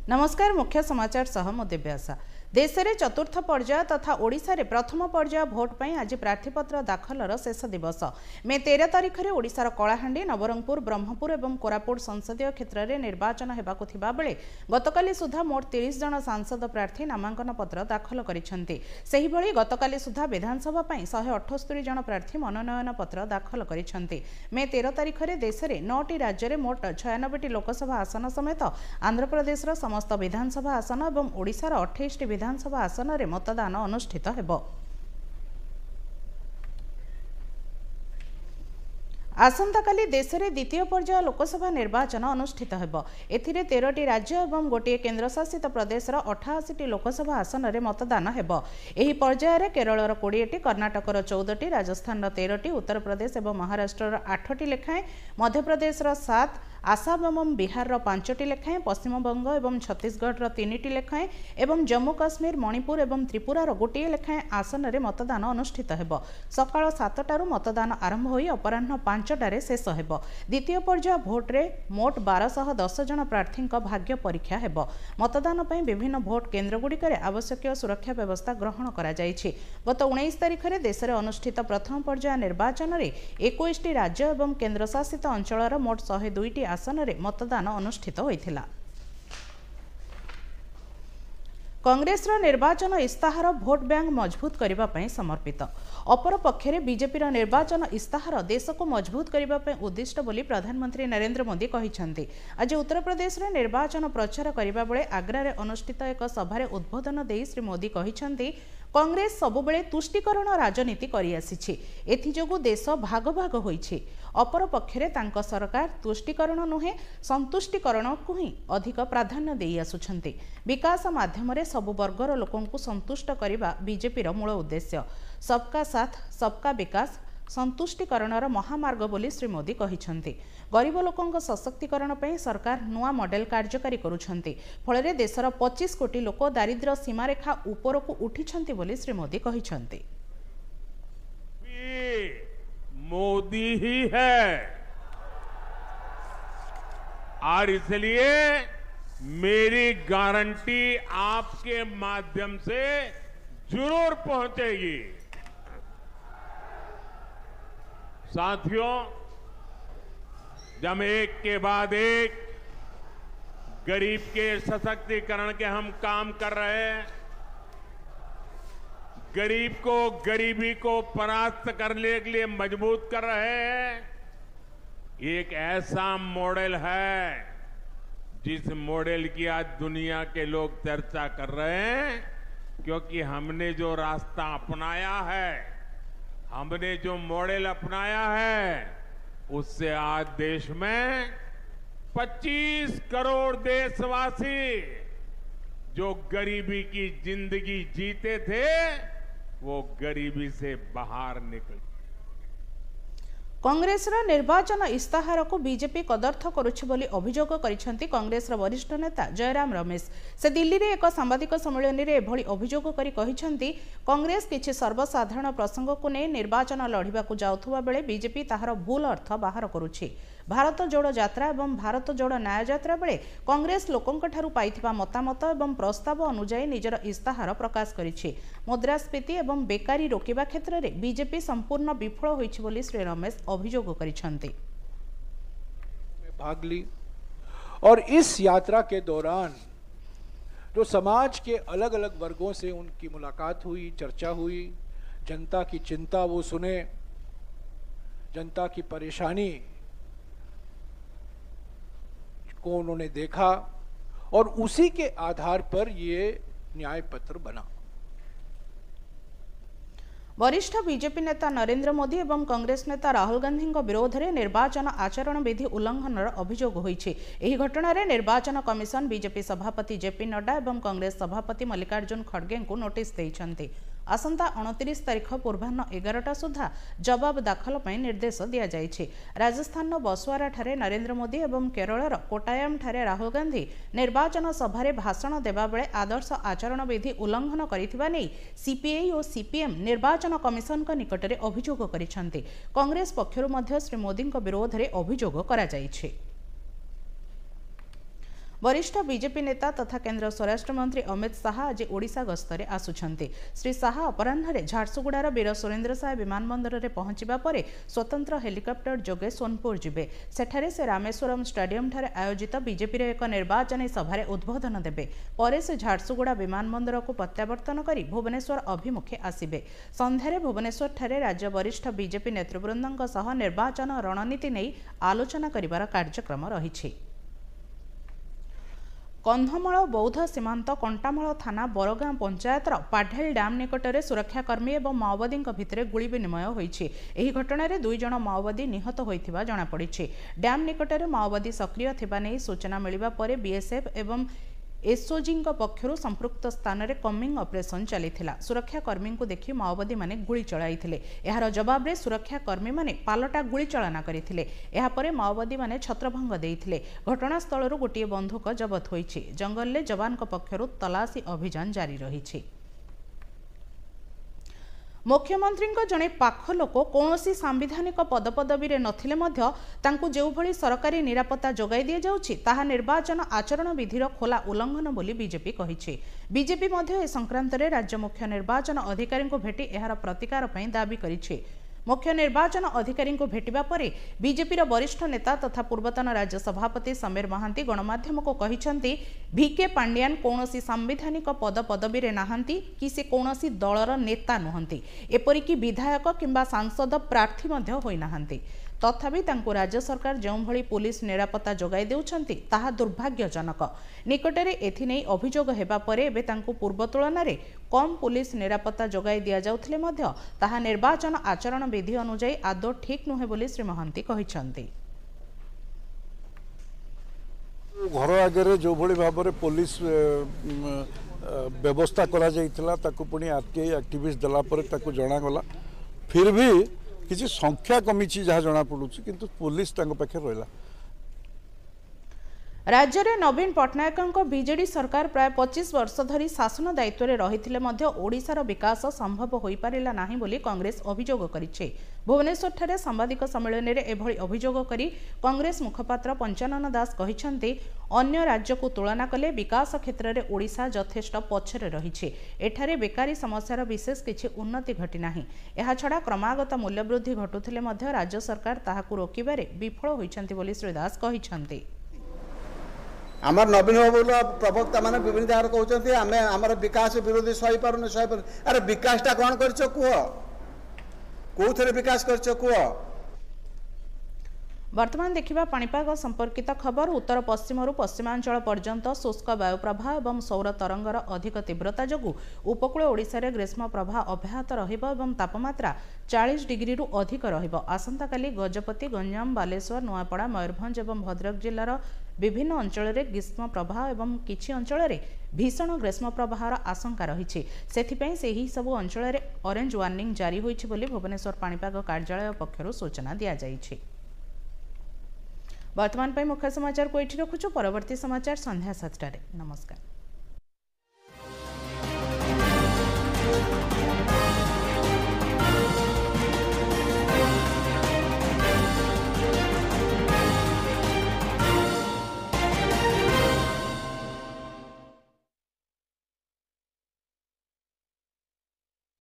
नमस्कार। मुख्य समाचार सह मो दिव्यासा। देश में चतुर्थ पर्याय तथा ओडिशा रे प्रथम पर्याय भोट पर आज प्रार्थीपत्र दाखलर शेष दिवस। मे 13 तारिख में ओडिशार कलाहांडी, नवरंगपुर, ब्रह्मपुर और कोरापुट संसदीय क्षेत्र में निर्वाचन होगाकु थिबा बेले गतकाली सुधा मोट 30 जन सांसद प्रार्थी नामांकन पत्र दाखल करिसेंती। सेही भली गतकाली सुधा विधानसभा पई 178 जन प्रार्थी मनोनयन पत्र दाखल करिसेंती। मे 13 तारिख में देश में 9टी राज्य में मोट 96टी लोकसभा आसन समेत आंध्र प्रदेश समस्त विधानसभा आसन और ओडिशार 28टी विधानसभा आसन रे मतदान अनुष्ठित हेबो। आसंताकाली देश में द्वितीय पर्याय लोकसभा निर्वाचन अनुष्ठित हेबो। एथिरे 13टी राज्य और गोटे केन्द्रशासित प्रदेश 88टी लोकसभा आसन रे मतदान हेबो। एही पर्याय रे केरलर 20टी, कर्नाटकर 14टी, राजस्थान 13टी, उत्तर प्रदेश और महाराष्ट्र 8टी लेखाएं, मध्य प्रदेश 7, आसाम और बिहार 5टी लेखाएं, पश्चिमबंग और छत्तीसगढ़ 3टी लेखाएं एवं जम्मू काश्मीर, मणिपुर और त्रिपुरार गोटे लेखाएं आसन रे मतदान अनुष्ठित हेबो। सकाळ 7टारू मतदान आरंभ होई अपराह्न 5टारे शेष हेबो। द्वितीय पर्याय भोट रे मोट 1210 जन प्रार्थी भाग्य परीक्षा हेबो। मतदान पई विभिन्न भोट केन्द्र गुड़िक आवश्यक सुरक्षा व्यवस्था ग्रहण करा जायछि। गत 19 तारिख में देश में अनुष्ठित प्रथम पर्याय निर्वाचन में 21टी राज्य और केन्द्रशासित अंचलर मोट 102टी आसन रे मतदान अनुष्ठित होइथिला। कांग्रेस निर्वाचन इस्ताहार भोट बैंक मजबूत करने समर्पित। अपर पक्षे बीजेपी निर्वाचन इस्ताहार देश को मजबूत करने उद्दिष्ट बोली प्रधानमंत्री नरेंद्र मोदी कहिसेंती। आज उत्तर प्रदेश में निर्वाचन प्रचार करने बेले आग्रा रे अनुष्ठित एक सभारे उद्बोधन देई श्री मोदी कहिसेंती, कांग्रेस सबुबेले तुष्टिकरण राजनीति करि आसिछि। एथिजोगु देश भाग भाग होइछि। अपर पक्षरे तांको सरकार तुष्टिकरण नुहे संतुष्टिकरण को ही अधिक प्राधान्य देई आसुछंती। विकास माध्यम रे सबु वर्गर लोकंकु संतुष्ट करिबा बीजेपीर मूल उद्देश्य। सबका साथ सबका विकास संतुष्टिकरणर महामार्ग बोली श्री मोदी कहिसेंती। गरीब लोकंक सशक्तिकरण पे सरकार नुआ मॉडल कार्यकारी करुछंती। फଳରେ देशर 25 कोटी लोक दारिद्र्य सीमारेखा उपरकू उठिछंती बोली श्री मोदी कहिसेंती। मोदी ही है और इसलिए मेरी गारंटी आपके माध्यम से जरूर पहुंचेगी। साथियों, जब एक के बाद एक गरीब के सशक्तिकरण के हम काम कर रहे हैं, गरीब को गरीबी को परास्त करने के लिए मजबूत कर रहे हैं, एक ऐसा मॉडल है जिस मॉडल की आज दुनिया के लोग चर्चा कर रहे हैं, क्योंकि हमने जो रास्ता अपनाया है, हमने जो मॉडल अपनाया है, उससे आज देश में 25 करोड़ देशवासी जो गरीबी की जिंदगी जीते थे, वो गरीबी से बाहर निकले। कांग्रेस निर्वाचन इस्ताहार को बीजेपी कदर्थ करुछि बोली अभियोग करिसेंती कांग्रेस वरिष्ठ नेता जयराम रमेश। से दिल्ली रे एक सांबादिक सम्मेलन रे एभली अभियोग करि कहिसेंती, कांग्रेस किछि सर्वसाधारण प्रसंग को नै निर्वाचन लढिबाकू जाउथुबा बेले बीजेपी ताहार भूल अर्थ बाहर करुछि। भारत जोड़ो यात्रा एवं भारत जोड़ो न्याय यात्रा बेले कांग्रेस लोकंक ठारू पाइथिबा मतामत एवं प्रस्ताव अनुसार निजर इस्ताहार प्रकाश करिछि। मुद्रास्फीति एवं बेकारी रोकिबा क्षेत्र में बीजेपी संपूर्ण विफल होइछि बोली श्री रमेश अभियोग करिसेंती। भाग ली और इस यात्रा के दौरान जो समाज के अलग अलग वर्गों से उनकी मुलाकात हुई, चर्चा हुई, जनता की चिंता वो सुने, जनता की परेशानी को उन्होंने देखा और उसी के आधार पर ये न्याय पत्र बना। वरिष्ठ बीजेपी नेता नरेंद्र मोदी एवं कांग्रेस नेता राहुल गांधी विरोध में निर्वाचन आचरण विधि उल्लंघन अभियोग होइछि। एही घटना रे निर्वाचन कमिशन बीजेपी सभापति जेपी नड्डा एवं कांग्रेस सभापति मल्लिकार्जुन खड़गे को नोटिस देइछन्ति। आसंता 29 तारिख पूर्वाह्न 11टा सुधा जवाब दाखल पर निर्देश दिया जाइछि। राजस्थान बसुआरा ठारे नरेंद्र मोदी एवं केरलर कोटायाम ठारे राहुल गांधी निर्वाचन सभारे भाषण देबा बेले आदर्श आचरण विधि उल्लंघन करिथिबा नै सीपीआई और सीपीएम निर्वाचन कमिशन का निकट में अभियोग करिसेंति। कांग्रेस पक्षरु मध्य श्री मोदी विरोध में अभियोग करा जाइछि। वरिष्ठ बीजेपी नेता तथा केंद्र स्वराष्ट्र मंत्री अमित शाह आज ओडिशा गस्तरे आसुछन्ति। श्री शाह अपराह्न झारसुगुड़ार वीर सुरेंद्र साय विमानबंदर में पहुंचवा पर स्वतंत्र हेलिकप्टर जोगे सोनपुर जिबे। सेठारे से रामेश्वरम स्टाडियम ठारे आयोजित बीजेपी एक निर्वाचन सभा उद्बोधन देबे। परे से झारसुगुड़ा विमानबंदर को प्रत्यावर्तन कर भुवनेश्वर अभिमुखे आसिबे। संध्यारे भुवनेश्वर ठारे राज्य वरिष्ठ बीजेपी नेतृवृंदଙ୍କ सह निर्वाचन रणनीति नहीं आलोचना करिवार कार्यक्रम रहिछि। कंधमाल बौद्ध सीमांत कंटामाल थाना बरगां पंचायतर पाढेल डैम निकटरे सुरक्षाकर्मी और माओवादी भितर गुली विनिमय होइछि। एही घटनारे 2 जण माओवादी निहत होइथिबा जणा पड़िछि। डैम निकटरे माओवादी सक्रिय थिबा नै सूचना मिलिबा परे बीएसएफ एवं एसओजी पक्षर संपृक्त स्थान में कमिंग ऑपरेशन चलीथिला। सुरक्षाकर्मी को देखि माओवादी माने गुली चलाइथिले। एहार जवाब रे सुरक्षाकर्मी माने पालटा गुली चलाना करिथिले। एहा परे माओवादी माने छत्रभंग देइथिले। घटनास्थल गोटे बंदूक जबत होइछि। जंगल में जवान पक्षर तलाशी अभियान जारी रहिछि। मुख्यमंत्री जड़े पाख लोक कौन सांविधानिक पदपदवी नथिले मध्य तांकु जो भली सरकारी निरापत्ता जोगाई दि जाउछि ताहा निर्वाचन आचरण विधिर खोला उल्लंघन बोली बीजेपी कहिछि। बीजेपी मध्य ए संक्रांत रे राज्य मुख्य निर्वाचन अधिकारी को भेटी एहार प्रतिकार पई दाबी करिछि। मुख्य निर्वाचन अधिकारी को भेटिबा परे बीजेपी वरिष्ठ नेता तथा पूर्वतन राज्य सभापति समीर महांती गणमाध्यम को कहिसंती भिके पांड्यान कौनसी सांविधानिक पदपदवी रे नाहंती कि से कौनसी दलर नेता नुहंती, एपरिकी विधायक किंबा सांसद प्रार्थी मध्य होई नाहंती। तथापि तांको राज्य सरकार जो भली पुलिस निरापत्ता जोगाई देउछंती ताहा दुर्भाग्यजनक। निकटरे एथिनै अभियोग हेबा परे एबे तांको पूर्व तुलन में कम पुलिस निरापत्ता जोगाई दिया जाउथिले मध्य ताहा निर्वाचन आचरण विधि अनुଯାयी आदौ ठीक नुहे बोली श्री महांती कहिसंती। घर आगे जो भली भाव में पुलिस व्यवस्था करा जाइथिला ताकू पुणी आरटीआई एक्टिविस्ट देला परे ताकू जणागला फिर भी किसी संख्या कमी जहाँ जना पड़ू किंतु पुलिस पाखे रहा। राज्य में नवीन पट्टनायक बीजेडी सरकार प्राय 25 वर्ष धरी शासन दायित्व में रही ओडिशार विकास संभव हो पारिला नाही बोली कांग्रेस अभियोग करिछि। भुवनेश्वर ठारे सांबादिक सम्मेलन में एभली अभियोग करी कांग्रेस मुखपात्र पंचानन दास कहिसंती अन्य राज्य को तुलना कले विकास क्षेत्र में ओडिशा यथेष्ट पछरे रहिछि। एठारे बेकारी समस्यार विशेष किछि उन्नति घटी नाही। एहा छडा क्रमागत मूल्य वृद्धि घटुथिले मध्य राज्य सरकार ताहाकु रोकिबारे विफल होइछंती बोली श्री दास कहिसंती। आमर नवीन बाबू प्रवक्ता माने विभिन्न जगह कहते आमे आमर विकास विरोधी सही पारुने अरे विकासटा कौन कर कह कौन विकास कर कह। वर्तमान देखिबा पाणीपाग संपर्कित खबर। उत्तर पश्चिम पश्चिमांचल पर्यंत शुष्क वायु प्रवाह और सौर तरंगर अधिक तीव्रता जोगु उपकूल ओडिशा रे ग्रीष्म प्रवाह अब्याहत रहिबो एवं तापमात्रा 40 डिग्री रु अधिक रहिबो। आसंता काली गजपति, गंजाम, बालेश्वर, नुआपड़ा, मयूरभंज और भद्रक जिल्लार विभिन्न अंचल में ग्रीष्म प्रवाह एवं किछि अंचल में भीषण ग्रीष्म प्रवाहर आशंका रही। सेथिपई सेही सबु अंचल में ऑरेंज वार्निंग जारी होइछि बोली भुवनेश्वर पाणीपाग कार्यालय पक्षरु सूचना दिया जाइछि। वर्तमान मुख्य समाचार को एठी रखुछु। परवर्ती समाचार संध्या 7 टारे। नमस्कार।